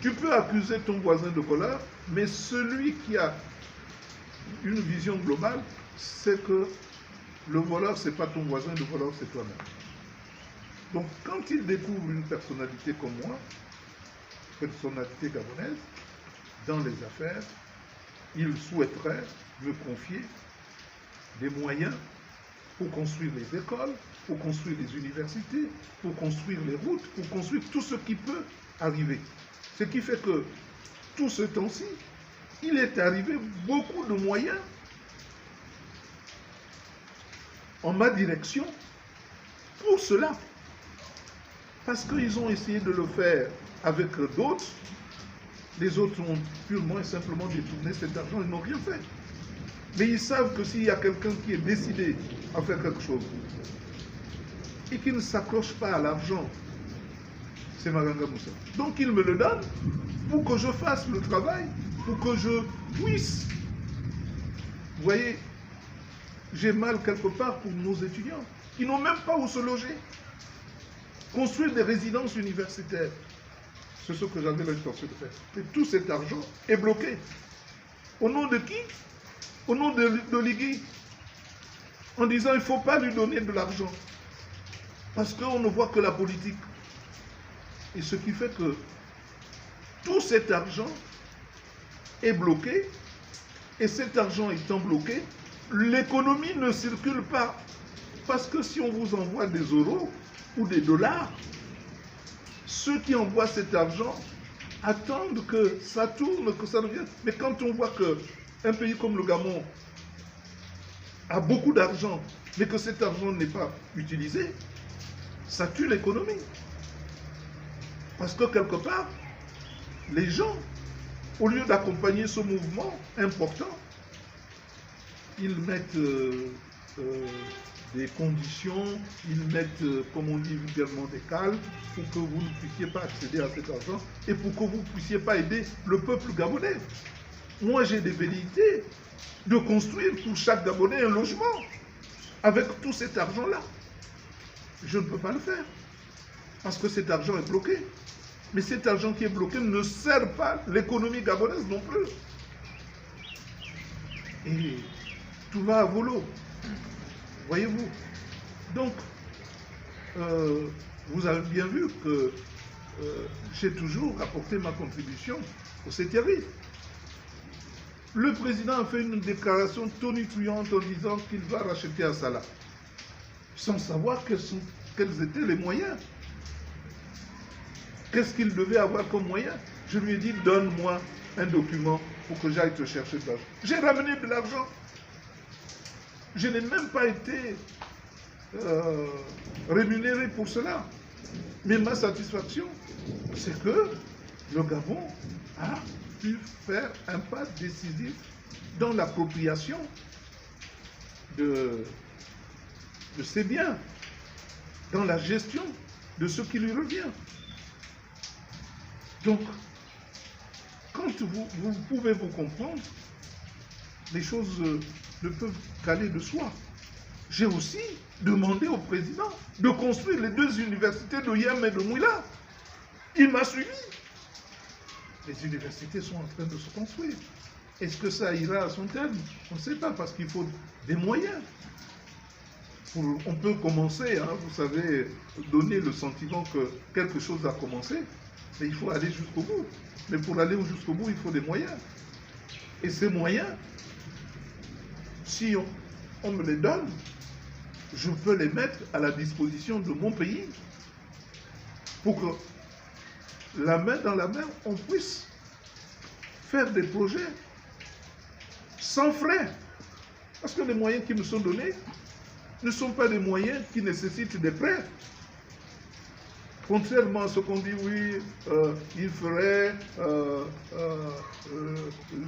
Tu peux accuser ton voisin de voleur, mais celui qui a une vision globale, c'est que le voleur, ce n'est pas ton voisin, le voleur, c'est toi-même. Donc, quand il découvre une personnalité comme moi, personnalité gabonaise, dans les affaires, il souhaiterait me confier des moyens pour construire les écoles, pour construire les universités, pour construire les routes, pour construire tout ce qui peut arriver. Ce qui fait que, tout ce temps-ci, il est arrivé beaucoup de moyens en ma direction pour cela. Parce qu'ils ont essayé de le faire avec d'autres. Les autres ont purement et simplement détourné cet argent, ils n'ont rien fait. Mais ils savent que s'il y a quelqu'un qui est décidé à faire quelque chose et qui ne s'accroche pas à l'argent, c'est Maganga Moussa. Donc il me le donne pour que je fasse le travail, pour que je puisse. Vous voyez, j'ai mal quelque part pour nos étudiants qui n'ont même pas où se loger. Construire des résidences universitaires, c'est ce que j'avais l'intention de faire. Et tout cet argent est bloqué. Au nom de qui? Au nom de l'IGI. En disant qu'il ne faut pas lui donner de l'argent. Parce qu'on ne voit que la politique. Et ce qui fait que tout cet argent est bloqué. Et cet argent étant bloqué, l'économie ne circule pas. Parce que si on vous envoie des euros ou des dollars, ceux qui envoient cet argent attendent que ça tourne, que ça revienne. Mais quand on voit qu'un pays comme le Gabon a beaucoup d'argent, mais que cet argent n'est pas utilisé, ça tue l'économie. Parce que quelque part, les gens, au lieu d'accompagner ce mouvement important, ils mettent des conditions, ils mettent, comme on dit vulgairement, des cales pour que vous ne puissiez pas accéder à cet argent et pour que vous ne puissiez pas aider le peuple gabonais. Moi, j'ai des velléités de construire pour chaque Gabonais un logement avec tout cet argent-là. Je ne peux pas le faire parce que cet argent est bloqué. Mais cet argent qui est bloqué ne sert pas l'économie gabonaise non plus. Et tout va à volo. Voyez-vous. Donc, vous avez bien vu que j'ai toujours apporté ma contribution au CETIARI. Le président a fait une déclaration tonitruante en disant qu'il va racheter Assala, sans savoir quels étaient les moyens. Qu'est-ce qu'il devait avoir comme moyen? Je lui ai dit, donne-moi un document pour que j'aille te chercher de l'argent. J'ai ramené de l'argent. Je n'ai même pas été rémunéré pour cela. Mais ma satisfaction, c'est que le Gabon a pu faire un pas décisif dans l'appropriation de ses biens, dans la gestion de ce qui lui revient. Donc, quand vous pouvez vous comprendre, les choses ne peuvent qu'aller de soi. J'ai aussi demandé au président de construire les 2 universités de Yem et de Mouila. Il m'a suivi. Les universités sont en train de se construire. Est-ce que ça ira à son terme? On ne sait pas, parce qu'il faut des moyens. On peut commencer, hein, vous savez, donner le sentiment que quelque chose a commencé, mais il faut aller jusqu'au bout. Mais pour aller jusqu'au bout, il faut des moyens. Et ces moyens, si on me les donne, je peux les mettre à la disposition de mon pays pour que la main dans la main, on puisse faire des projets sans frais. Parce que les moyens qui nous sont donnés ne sont pas des moyens qui nécessitent des prêts. Contrairement à ce qu'on dit, oui, il ferait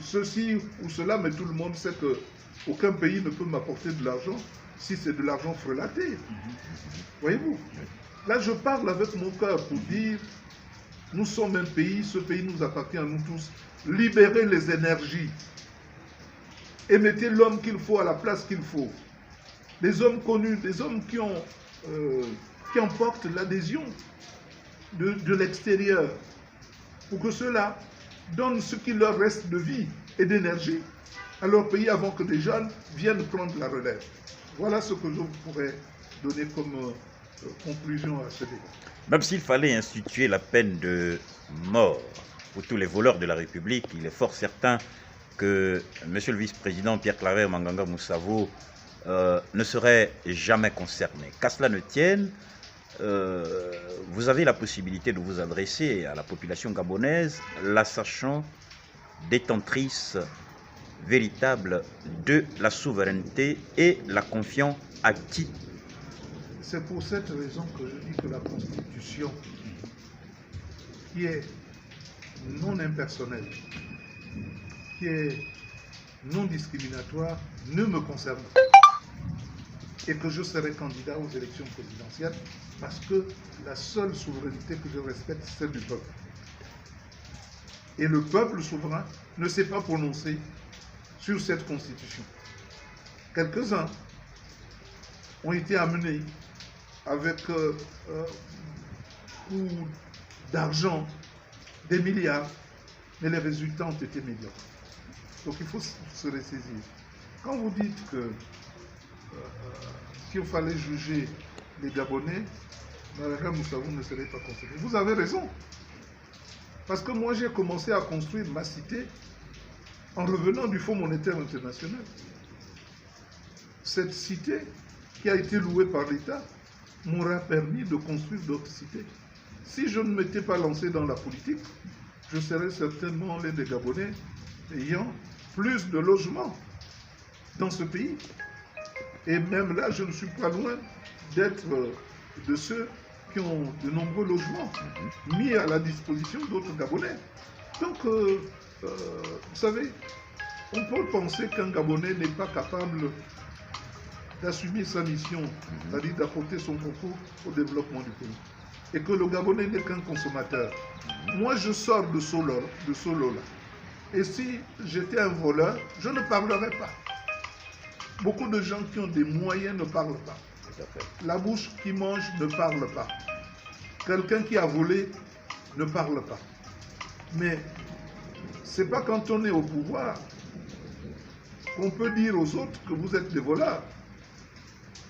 ceci ou cela, mais tout le monde sait qu'aucun pays ne peut m'apporter de l'argent si c'est de l'argent frelaté. Voyez-vous? Là, je parle avec mon cœur pour dire, nous sommes un pays, ce pays nous appartient à nous tous. Libérez les énergies et mettez l'homme qu'il faut à la place qu'il faut. Des hommes connus, des hommes qui emportent l'adhésion de l'extérieur, pour que ceux-là donnent ce qu'il leur reste de vie et d'énergie à leur pays avant que des jeunes viennent prendre la relève. Voilà ce que je pourrais donner comme conclusion à ce débat. Même s'il fallait instituer la peine de mort pour tous les voleurs de la République, il est fort certain que Monsieur le vice-président Pierre Claver Manganga Moussavo ne serait jamais concerné. Qu'à cela ne tienne, vous avez la possibilité de vous adresser à la population gabonaise, la sachant détentrice véritable de la souveraineté et la confiant acquis. C'est pour cette raison que je dis que la Constitution, qui est non impersonnelle, qui est non discriminatoire, ne me concerne pas. Et que je serai candidat aux élections présidentielles parce que la seule souveraineté que je respecte, c'est celle du peuple. Et le peuple souverain ne s'est pas prononcé sur cette constitution. Quelques-uns ont été amenés avec beaucoup d'argent, des milliards, mais les résultats ont été médiocres. Donc il faut se ressaisir. Quand vous dites que s'il fallait juger les Gabonais, Manganga Moussavo ne serait pas concerné. Vous avez raison. Parce que moi, j'ai commencé à construire ma cité en revenant du Fonds monétaire international. Cette cité, qui a été louée par l'État, m'aura permis de construire d'autres cités. Si je ne m'étais pas lancé dans la politique, je serais certainement l'un des Gabonais ayant plus de logements dans ce pays. Et même là, je ne suis pas loin d'être de ceux qui ont de nombreux logements mis à la disposition d'autres Gabonais. Donc, vous savez, on peut penser qu'un Gabonais n'est pas capable d'assumer sa mission, c'est-à-dire d'apporter son concours au développement du pays. Et que le Gabonais n'est qu'un consommateur. Moi, je sors de ce lot-là. Et si j'étais un voleur, je ne parlerais pas. Beaucoup de gens qui ont des moyens ne parlent pas. La bouche qui mange ne parle pas. Quelqu'un qui a volé ne parle pas. Mais ce n'est pas quand on est au pouvoir qu'on peut dire aux autres que vous êtes des voleurs.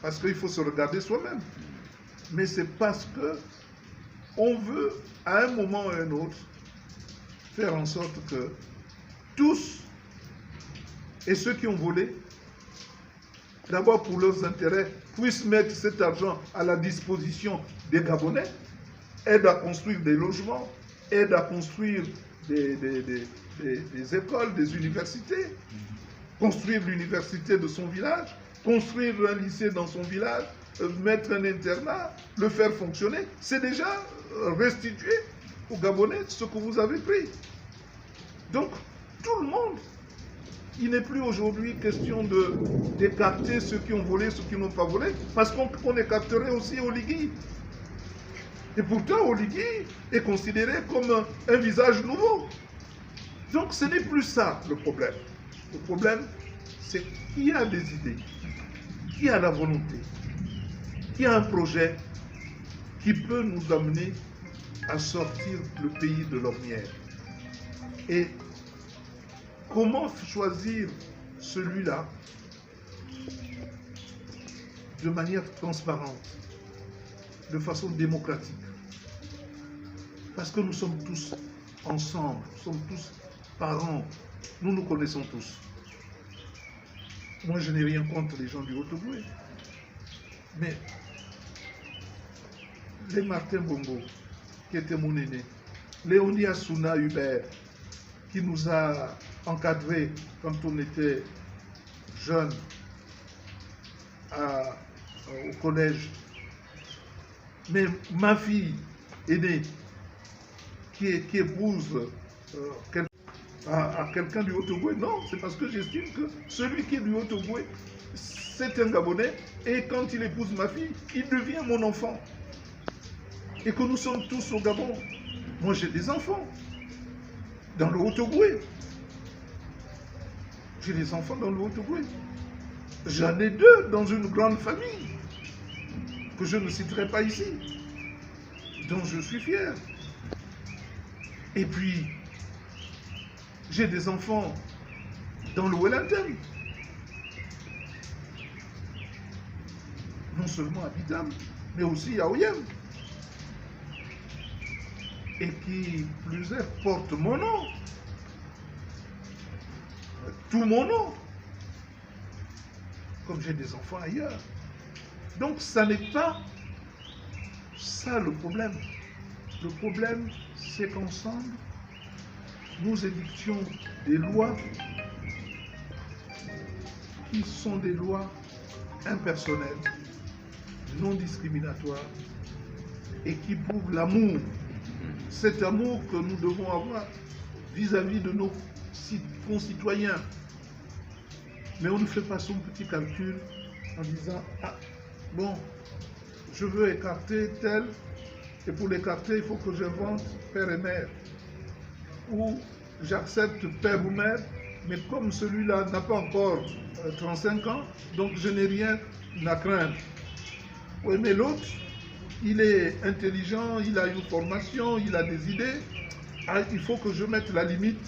Parce qu'il faut se regarder soi-même. Mais c'est parce que on veut, à un moment ou à un autre, faire en sorte que tous, et ceux qui ont volé, d'abord pour leurs intérêts, puissent mettre cet argent à la disposition des Gabonais, aident à construire des logements, aident à construire des écoles, des universités, construire l'université de son village, construire un lycée dans son village, mettre un internat, le faire fonctionner, c'est déjà restituer aux Gabonais ce que vous avez pris. Donc, tout le monde, il n'est plus aujourd'hui question d'écarter ceux qui ont volé, ceux qui n'ont pas volé, parce qu'on écarterait aussi Oligui. Et pourtant, Oligui est considéré comme un visage nouveau. Donc, ce n'est plus ça le problème. Le problème, c'est qui a des idées, qui a la volonté, qui a un projet qui peut nous amener à sortir le pays de l'ornière. Et comment choisir celui-là de manière transparente, de façon démocratique? Parce que nous sommes tous ensemble, nous sommes tous parents, nous nous connaissons tous. Moi, je n'ai rien contre les gens du Haut-Ogooué. Mais les Martin Bongo, qui était mon aîné, Léonie Assouna Hubert, qui nous a encadrés quand on était jeunes au collège. Mais ma fille aînée, qui épouse à quelqu'un du Haut-Ogooué, non, c'est parce que j'estime que celui qui est du Haut-Ogooué, c'est un Gabonais, et quand il épouse ma fille, il devient mon enfant. Et que nous sommes tous au Gabon. Moi, j'ai des enfants dans le Haut-Ogooué. J'ai des enfants dans le Haut-Ogooué. J'en ai deux dans une grande famille, que je ne citerai pas ici, dont je suis fier. Et puis, j'ai des enfants dans le Wellington. Non seulement à Bidam, mais aussi à Oyem. Et qui, plus est, porte mon nom. Tout mon nom. Comme j'ai des enfants ailleurs. Donc, ça n'est pas ça le problème. Le problème, c'est qu'ensemble, nous édictions des lois qui sont des lois impersonnelles, non discriminatoires, et qui prouvent l'amour, cet amour que nous devons avoir vis-à-vis de nos concitoyens. Mais on ne fait pas son petit calcul en disant « Ah, bon, je veux écarter tel, et pour l'écarter, il faut que j'invente père et mère. Ou j'accepte père ou mère, mais comme celui-là n'a pas encore 35 ans, donc je n'ai rien à craindre. Oui, mais l'autre, il est intelligent, il a une formation, il a des idées. Ah, il faut que je mette la limite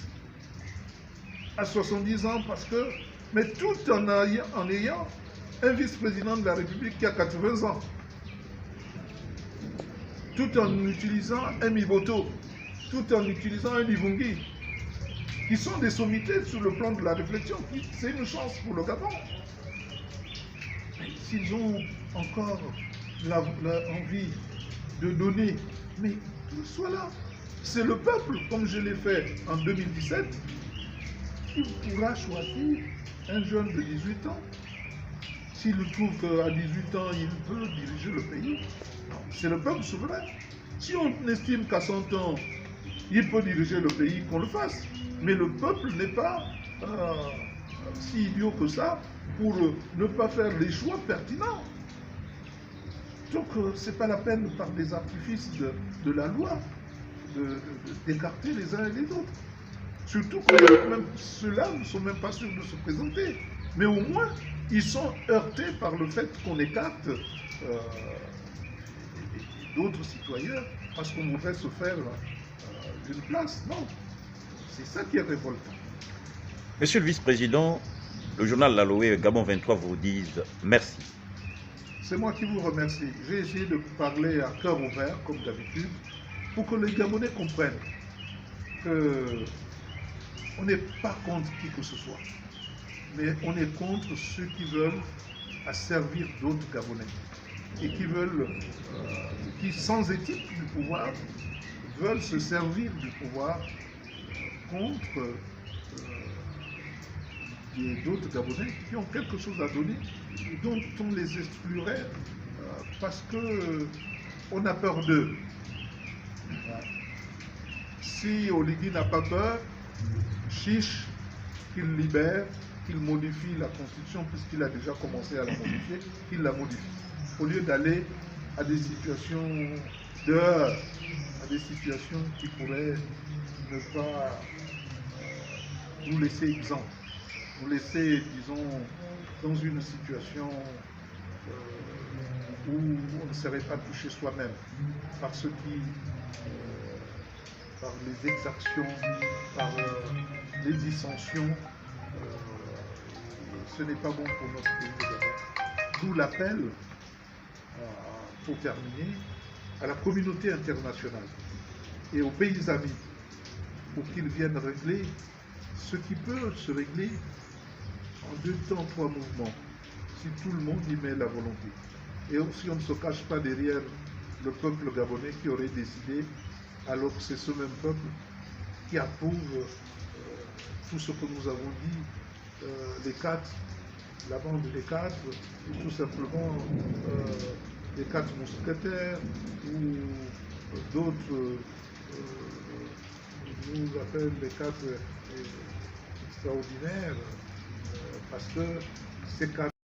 à 70 ans parce que... Mais tout en ayant un vice-président de la République qui a 80 ans. Tout en utilisant un Miboto, tout en utilisant un Livungi, qui sont des sommités sur le plan de la réflexion. C'est une chance pour le Gabon. S'ils ont encore l'envie de donner, mais qu'ils soient là. C'est le peuple, comme je l'ai fait en 2017, qui pourra choisir un jeune de 18 ans. S'il trouve qu'à 18 ans, il peut diriger le pays, c'est le peuple souverain. Si on estime qu'à 100 ans, il peut diriger le pays, qu'on le fasse. Mais le peuple n'est pas si idiot que ça pour ne pas faire les choix pertinents. Donc, ce n'est pas la peine par des artifices de la loi d'écarter les uns et les autres. Surtout que même ceux-là ne sont même pas sûrs de se présenter. Mais au moins, ils sont heurtés par le fait qu'on écarte d'autres citoyens parce qu'on voudrait se faire une place. Non, c'est ça qui est révoltant. Monsieur le vice-président, le journal L'Aloé Gabon 23 vous dit merci. C'est moi qui vous remercie. J'ai essayé de parler à cœur ouvert, comme d'habitude, pour que les Gabonais comprennent qu'on n'est pas contre qui que ce soit, mais on est contre ceux qui veulent asservir d'autres Gabonais et qui veulent, qui sans éthique du pouvoir, veulent se servir du pouvoir contre d'autres Gabonais qui ont quelque chose à donner, dont on les exclurait parce qu'on a peur d'eux. Si Oligui n'a pas peur, chiche qu'il libère, qu'il modifie la Constitution, puisqu'il a déjà commencé à la modifier, qu'il la modifie. Au lieu d'aller à des situations d'heure, à des situations qui pourraient ne pas nous laisser exempts, nous laisser, disons, dans une situation où on ne serait pas touché soi-même par ce qui, par les exactions, par les dissensions, ce n'est pas bon pour notre pays de Gabon. D'où l'appel, pour terminer, à la communauté internationale et aux pays amis pour qu'ils viennent régler ce qui peut se régler en 2 temps, 3 mouvements, si tout le monde y met la volonté. Et aussi, on ne se cache pas derrière le peuple gabonais qui aurait décidé, alors que c'est ce même peuple qui approuve tout ce que nous avons dit, les quatre, la bande des quatre, ou tout simplement les quatre mousquetaires, ou d'autres nous appellent les quatre extraordinaires, parce que ces quatre